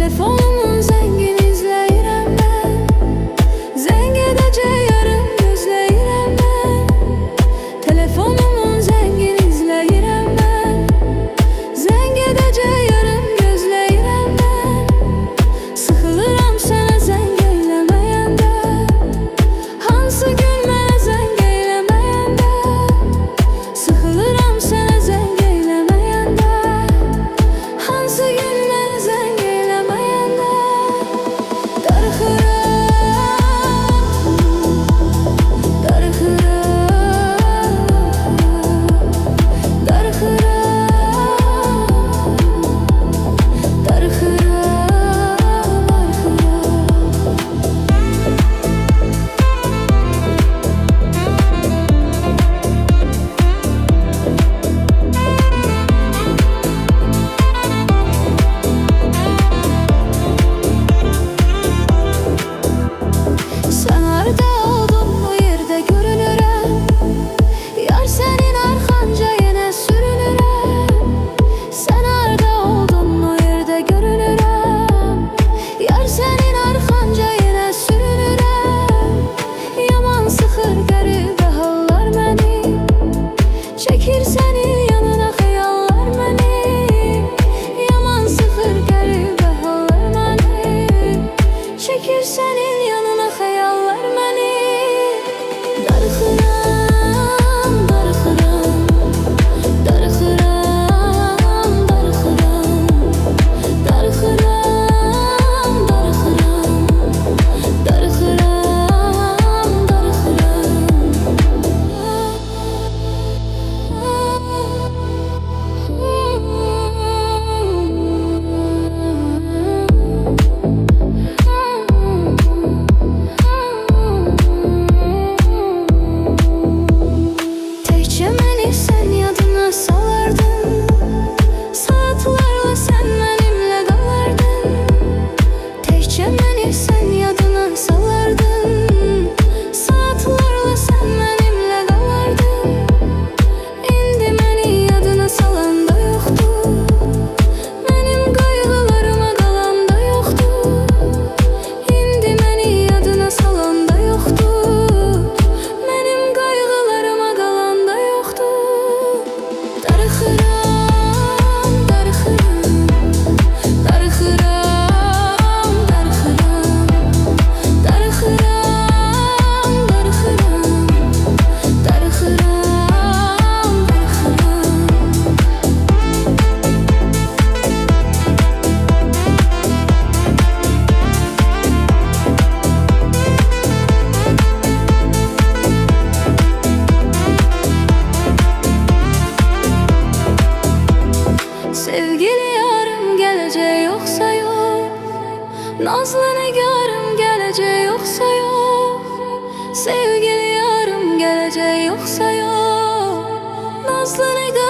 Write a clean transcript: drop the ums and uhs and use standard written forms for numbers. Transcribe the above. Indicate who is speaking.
Speaker 1: Telefonumun zengin izləyirəm mən, zəng edəcək yarım gözləyirəm mən. Telefonumun zengin izləyirəm mən, zəng edəcək yarım gözləyirəm mən. Sıxılıram sənə zəng eləməyəndə, hansı gün mənə zəng eləməyəndə. Sıxılıram sənə zəng eləməyəndə, hansı gün mənə zəng eləməyəndə. Darıxıram, darıxıram, darıxıram, Sən harda oldun bu yerdə görünürəm, yar sənin arxanca yenə sürünürəm. Sən harda oldun bu yerdə görünürəm, yar sənin arxanca yenə sürünürəm. Yaman sıxır qəribə hallar məni, çəkir sənin yanına xəyallar məni. Yaman sıxır qəribə hallar məni, çəkir sənin yanına xəyallar məni. Darıxıram, darıxıram, darıxıram, darıxıram, darıxıram, darıxıram, darıxıram, Təkcə məni sən yadına salardın, saatlarla sən mənimlə qalardın. Təkcə məni sən yadına salardın, saatlarla sən mənimlə qalardın. İndi məni yadına salan da yoxdur, mənim qayğılarıma qalan da yoxdur. İndi məni yadına salan da yoxdur, mənim qayğılarıma qalan da yoxdur. Darıxıram, darıxıram, darıxıram, darıxıram, darıxıram, darıxıram, Sevgili yarım gələcək yoxsa yox, nazlı nigarım gələcək yoxsa yox. Sevgili yarım gələcək yoxsa yox, nazlı nigarım